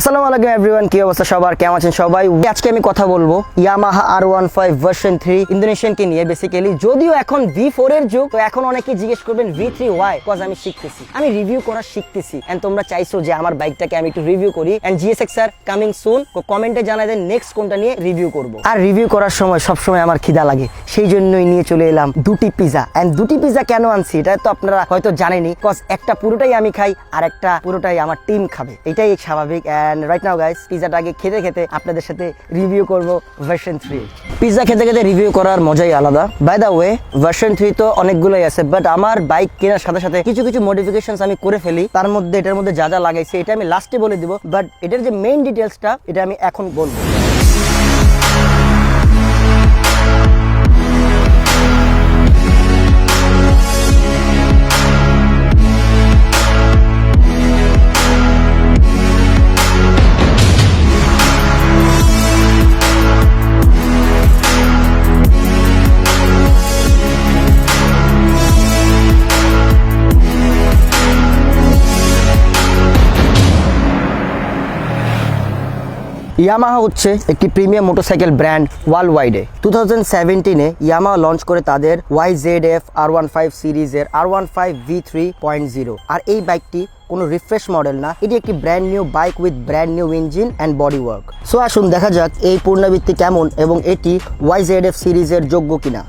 আসসালামু আলাইকুম এভরিওয়ান, কি অবস্থা সবার, কেমন আছেন সবাই? আজকে আমি কথা বলবো ইয়ামাহা R15 ভার্সন 3 ইন্দোনেশিয়ানকে নিয়ে। বেসিক্যালি যদিও এখন V4 এর যুগ, তো এখন অনেকেই জিজ্ঞেস করবেন V3 ওয়াই, বিকজ আমি শিখতেছি, আমি রিভিউ করা শিখতেছি, এন্ড তোমরা চাইছো যে আমার বাইকটাকে আমি একটু রিভিউ করি, and GSX R coming soon. কমেন্টে জানাই দেন নেক্সট কোনটা নিয়ে রিভিউ করব। আর রিভিউ করার সময় সবসময় আমার খিদা লাগে, সেই জন্যই নিয়ে চলে এলাম দুটি পিজা। এন্ড দুটি পিজা কেন আনছি এটা তো আপনারা হয়তো জানেনই, বিকজ একটা পুরোটাই আমি খাই আর একটা পুরোটাই আমার টিম খাবে, এটাই স্বাভাবিক। এন্ড রাইট নাও গাইস, পিজাটাকে খেতে খেতে আপনাদের সাথে রিভিউ করব ভার্সন 3। পিজা খেতে খেতে রিভিউ করার মজাই আলাদা। বাই দা ওয়ে, ভার্সন 3 তো অনেকগুলোই আছে, বাট আমার বাইক কেনার সাথে সাথে কিছু কিছু মডিফিকেশনস আমি করে ফেলি। তার মধ্যে এটার মধ্যে যা যা লাগাইছে এটা আমি লাস্টে বলে দিব, বাট এটার যে মেইন ডিটেলসটা এটা আমি এখন বলবো। ইয়ামাহা হচ্ছে একটি প্রিমিয়াম মোটরসাইকেল ব্র্যান্ড ওয়ার্ল্ড ওয়াইডে। 2017-এ ইয়ামাহা লঞ্চ করে তাদের YZF R15 সিরিজের R15 V3.0। আর এই বাইকটি কোনো রিফ্রেশ মডেল না, এটি একটি brand new bike with brand new engine and body work. So আসুন দেখা যাক এই পুনরাবৃত্তি কেমন এবং এটি YZF সিরিজের যোগ্য কিনা।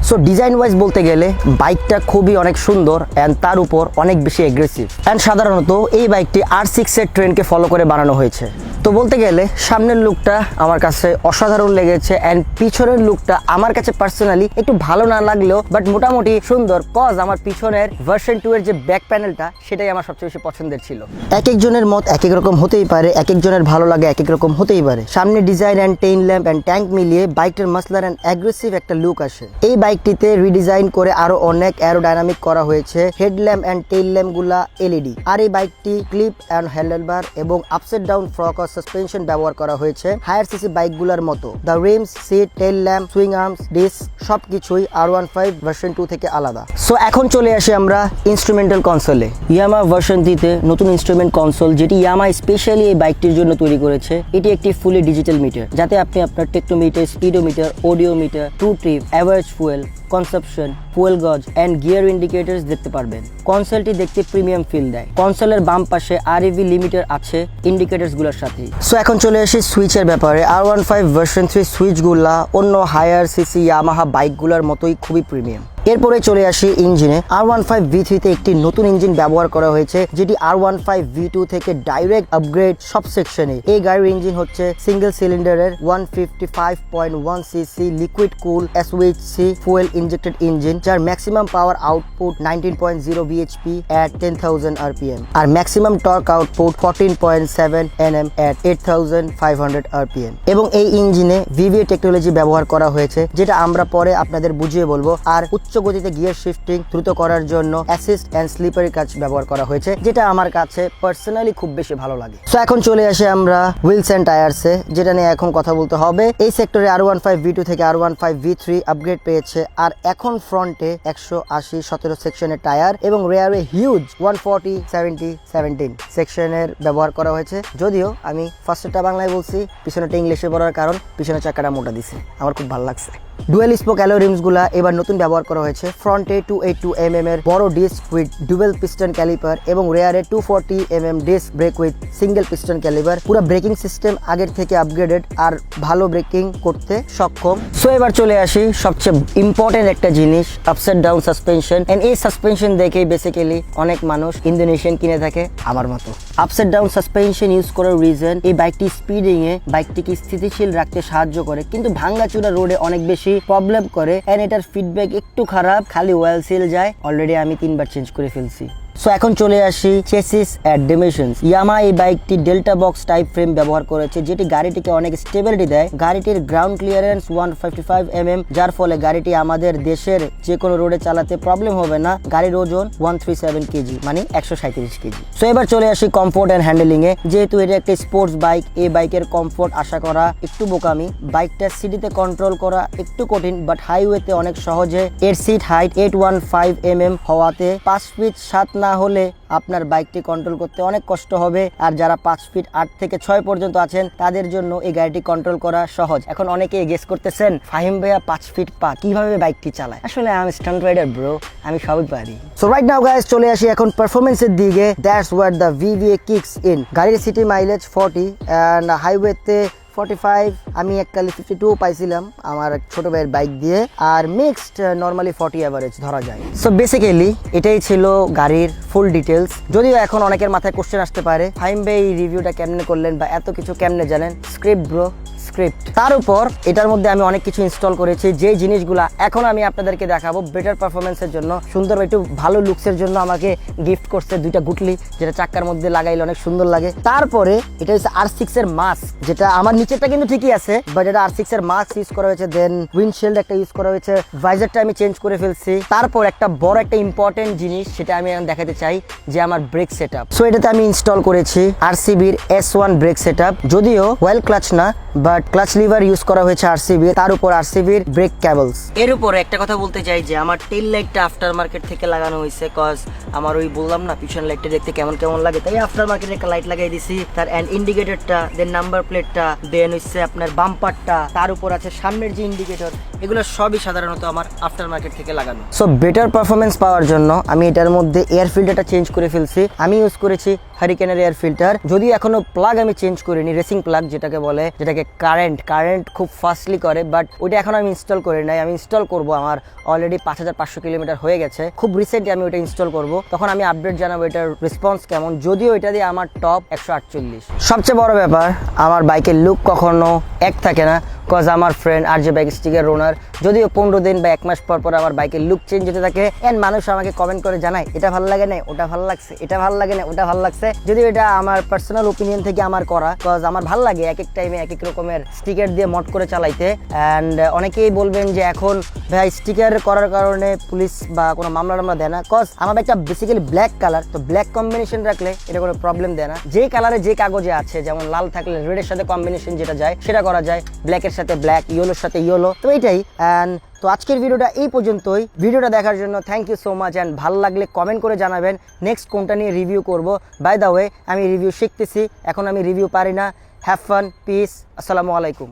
সো ডিজাইন ওয়াইজ বলতে গেলে বাইকটা খুবই অনেক সুন্দর অ্যান্ড তার উপর অনেক বেশি এগ্রেসিভ। অ্যান্ড সাধারণত এই বাইকটি R6 এর ট্রেন্ডকে ফলো করে বানানো হয়েছে। তো বলতে গেলে সামনের লুকটা আমার কাছে অসাধারণ লেগেছে, অ্যান্ড পিছনের লুকটা আমার কাছে পার্সোনালি একটু ভালো না লাগলেও বাট মোটামুটি সুন্দর, কজ আমার পিছনের ভার্সন 2 এর যে ব্যাক প্যানেলটা সেটাই আমার সবচেয়ে বেশি পছন্দের ছিল। এক একজনের মত এক এক রকম হতেই পারে, এক একজনের ভালো লাগে এক এক রকম হতেই পারে। সামনে design and tail lamp and tank মিলিয়ে বাইকটার মাসলার অ্যান্ড অ্যাগ্রেসিভ একটা লুক আসে। এই বাইকটিতে রিডিজাইন করে আরো অনেক অ্যারোডাইনামিক করা হয়েছে, হেডল্যাম্প অ্যান্ড টেইল ল্যাম্প গুলা LED। আর এই বাইকটি ক্লিপ অ্যান্ড হ্যান্ডেলবার এবং আপসাইড ডাউন ফ্রক সাসপেনশন ব্যবহার করা হয়েছে হায়ার সিসি বাইকগুলোর মতো। The rims, seat, tail lamp, swing arms, disc সবকিছুই R15 ভার্সন 2 থেকে আলাদা। সো এখন চলে আসি আমরা ইনস্ট্রুমেন্টাল কনসোলে। ইয়ামাহা ভার্সন 3-তে নতুন ইনস্ট্রুমেন্ট কনসোল, যেটি ইয়ামাহা স্পেশালি এই বাইকটির জন্য তৈরি করেছে। এটি একটি ফুলি ডিজিটাল মিটার, যাতে আপনি আপনার tachometer, speedometer, odometer, true trip, average fuel consumption, fuel gauge and gear indicators দেখতে পারবেন। কনসোলটি দেখতে প্রিমিয়াম ফিল দেয়। কনসোলের বাম পাশে REV লিমিটার আছে ইন্ডিকেটরস গুলোর সাথে। সো এখন চলে আসি সুইচের ব্যাপারে। R15 ভার্সন 3 সুইচগুলা অন্য হায়ার সিসি ইয়ামাহা বাইকগুলোর মতোই খুবই প্রিমিয়াম। এরপরে চলে আসি ইঞ্জিনে। R15 V3-তে একটি নতুন ইঞ্জিন ব্যবহার করা হয়েছে, যেটি R15 V2 থেকে ডাইরেক্ট আপগ্রেড সব সেকশনে। এই গাড়ির ইঞ্জিন হচ্ছে সিঙ্গেল সিলিন্ডারের 155.1 cc liquid cool SOHC fuel injected engine, যার maximum power output 19.0 bhp at 10,000 rpm আর maximum torque output 14.7 Nm at 8,500 rpm। এবং এই ইঞ্জিনে VVA টেকনোলজি ব্যবহার করা হয়েছে, যেটা আমরা পরে আপনাদের বুঝিয়ে বলবো। আর উচ্চ গতিতে গিয়ার শিফটিং দ্রুত করার জন্য অ্যাসিস্ট অ্যান্ড স্লিপারি কাজ ব্যবহার করা হয়েছে, যেটা আমার কাছে পার্সোনালি খুব বেশি ভালো লাগে। সো এখন চলে আসে আমরা হুইলস অ্যান্ড টায়ারসে, যেটা নিয়ে এখন কথা বলতে হবে। এই সেক্টরে R15 V2 থেকে R15 V3 আপগ্রেড পেয়েছে। আর এখন ফ্রন্টে 180/17 সেকশনের টায়ার এবং রেয়ারে হিউজ 140/70/17 সেকশনের ব্যবহার করা হয়েছে। যদিও আমি ফার্স্টটা বাংলায় বলছি, পিছনেটা ইংলিশে বলার কারণ পিছনের চাকাটা মোটা দিছে, আমার খুব ভালো লাগছে। ডুয়েল স্পোক অ্যালয় রিমস গুলা এবার নতুন ব্যবহার করা হয়েছে। ফ্রন্টে 282 mm এর বড় disc with dual piston caliper এবং রেয়ারে 240 mm disc brake with single piston caliper. পুরো ব্রেকিং সিস্টেম আগের থেকে আপগ্রেডেড আর ভালো ব্রেকিং করতে সক্ষম। সো এবার চলে আসি সবচেয়ে ইম্পর্টেন্ট একটা জিনিস, আপসাইড ডাউন সাসপেনশন। এন্ড এই সাসপেনশন দেখেই বেসিক্যালি অনেক মানুষ ইন্দোনেশিয়ান কিনে থাকে আমার মতো। আপসাইড ডাউন সাসপেনশন ইউজ করার রিজন, এই বাইকটি স্পিডিং এ বাইকটিকে স্থিতিশীল রাখতে সাহায্য করে, কিন্তু ভাঙ্গাচুরা রোডে অনেক বেশি প্রবলেম করে। এন্ড এটার ফিডব্যাক একটু খারাপ, খালি ওয়েল সিল যায়। অলরেডি আমি 3 বার চেঞ্জ করে ফেলছি। সো এখন চলে আসি চেসিস এন্ড ডিমেনশনস। ইয়ামাহা এই বাইকটি ডেল্টা বক্স টাইপ ফ্রেম ব্যবহার করেছে, যেটি গাড়িটিকে অনেক স্টেবিলিটি দেয়। গাড়িটির গ্রাউন্ড ক্লিয়ারেন্স 155 mm, যার ফলে গাড়িটি আমাদের দেশের যে কোনো রোডে চালাতে প্রবলেম হবে না। গাড়ির ওজন 137 কেজি, মানে 137 কেজি। সো এবার চলে আসি কমফোর্ট এন্ড হ্যান্ডেলিং এ। যেহেতু এটা একটা স্পোর্টস বাইক, এই বাইকের কমফোর্ট আশা করা একটু বোকামি। বাইকটা সিটিতে কন্ট্রোল করা একটু কঠিন, বাট হাইওয়েতে অনেক সহজে। এর সিট হাইট 815 mm হওয়াতে 5 ফিট 7 না না হলে আপনার বাইকটি কন্ট্রোল করতে অনেক কষ্ট হবে। আর যারা 5 ফিট 8 থেকে 6 পর্যন্ত আছেন তাদের জন্য এই গাড়িটি কন্ট্রোল করা সহজ। এখন অনেকে গেস করতেছেন ফাহিম ভাইয়া 5 ফিট 5 কিভাবে বাইকটি চালায়। আসলে আমি স্টান্ট রাইডার ব্রো, আমি সবই পারি। সো রাইট নাও গাইস, চলে আসি এখন পারফরমেন্সের দিকে। That's where the VVA kicks in. গাড়ির সিটি মাইলেজ 40 এন্ড হাইওয়েতে 45। আমি এককালে 52 পাইছিলাম আমার ছোট ভাইয়ের বাইক দিয়ে। আর মিক্সড নর্মালি 40 অ্যাভারেজ ধরা যায়। সো বেসিক্যালি এটাই ছিল গাড়ির ফুল ডিটেলস। যদিও এখন অনেকের মাথায় কোশ্চেন আসতে পারে, ফাহিম ভাই এই রিভিউটা কেমনে করলেন বা এত কিছু কেমনে জানেন? Script bro, script. তার উপর এটার মধ্যে আমি অনেক কিছু ইনস্টল করেছি, যে জিনিসগুলো এখন আমি আপনাদেরকে দেখাবো বেটার পারফরমেন্সের জন্য, সুন্দর একটু ভালো লুকসের জন্য আমাকে গিফট করছে দুইটা গুটলি, যেটা চাক্কার মধ্যে লাগাইলে অনেক সুন্দর লাগে। তারপরে এটা হচ্ছে R6 এর মাস্ক, যেটা আমার নিচেরটা কিন্তু ঠিকই আছে, বাট এটা R6 এর মাস্ক ইউজ করা হয়েছে। দেন উইন্ডশিল্ড একটা ইউজ করা হয়েছে, ভাইজারটা আমি চেঞ্জ করে ফেলছি। তারপর একটা বড় একটা ইম্পর্টেন্ট জিনিস, সেটা আমি এখন দেখাতে চাই, যে আমার ব্রেক সেটআপ। সো এটাতে আমি ইনস্টল করেছি RCB এর S1 ব্রেক সেটআপ। যদিও ওয়েল ক্লাচ না, বাট ক্লাচ লিভার ইউজ করা হয়েছে RCB, তার উপর RCB এর ব্রেক কেবলস। এর উপরে একটা কথা বলতে চাই যে আমার টেল লাইটটা আফটার মার্কেট থেকে লাগানো হয়েছে, কজ আমার ওই বললাম না পিছন লাইটটা দেখতে কেমন কেমন লাগে, তাই আফটার মার্কেটে একটা লাইট লাগাই দিছি। তার এন্ড ইন্ডিকেটরটা, দেন নাম্বার প্লেটটা, দেন হচ্ছে আপনার বাম্পারটা, তার উপর আছে সামনের যে ইন্ডিকেটর, এগুলো সবই সাধারণত আমার আফটার মার্কেট থেকে লাগানো। সো বেটার পারফরমেন্স পাওয়ার জন্য আমি এটার মধ্যে এয়ার ফিল্টারটা চেঞ্জ করে ফেলছি। আমি ইউজ করেছি হারিকেনের এয়ার ফিল্টার। যদিও এখনো প্লাগ আমি চেঞ্জ করিনি, রেসিং প্লাগ যেটাকে বলে, যেটাকে কারেন্ট খুব ফাস্টলি করে, বাট ওইটা এখন আমি ইনস্টল করি নাই। আমি ইনস্টল করব, আমার অলরেডি 5500 কিলোমিটার হয়ে গেছে, খুব রিসেন্টলি আমি ওইটা ইনস্টল করব, তখন আমি আপডেট জানাবো এটার রেসপন্স কেমন। যদিও এটা দিয়ে আমার টপ 148। সবচেয়ে বড় ব্যাপার, আমার বাইকের লুক কখনো এক থাকে না, কজ আমার ফ্রেন্ড RJ বাইক স্টিকের ওনার, যদিও 15 দিন বা 1 মাস পর পর আমার বাইকের লুক চেঞ্জ হতে থাকে, এন্ড মানুষ আমাকে কমেন্ট করে জানায় এটা ভালো লাগে না, ওটা ভালো লাগছে, এটা ভালো লাগে না, ওটা ভালো লাগছে। যদিও এটা আমার পার্সোনাল ওপিনিয়ন থেকে আমার করা, কজ আমার ভালো লাগে এক এক টাইমে এক এক রকমের স্টিকার দিয়ে মড করে চালাইতে। অ্যান্ড অনেকেই বলবেন যে এখন ভাই স্টিকার করার কারণে পুলিশ বা কোনো মামলা টামলা দেয় না, কজ আমার বাইকটা বেসিক্যালি ব্ল্যাক কালার, তো ব্ল্যাক কম্বিনেশন রাখলে এটা কোনো প্রবলেম দেয় না। যে কালারে যে কাগজে আছে, যেমন লাল থাকলে রেডের সাথে কম্বিনেশন যেটা যায় সেটা করা যায়, ব্ল্যাকের সাথে ব্ল্যাক, ইয়েলোর সাথে ইয়েলো, তো এইটাই। অ্যান্ড তো আজকের ভিডিওটা এই পর্যন্তই। ভিডিওটা দেখার জন্য thank you so much, and ভালো লাগলে কমেন্ট করে জানাবেন নেক্সট কোনটা নিয়ে রিভিউ করব। বাই দ্য ওয়ে, আমি রিভিউ শিখতেছি, এখন আমি রিভিউ পারি না। হ্যাভ ফান, পিস, আসসালামু আলাইকুম।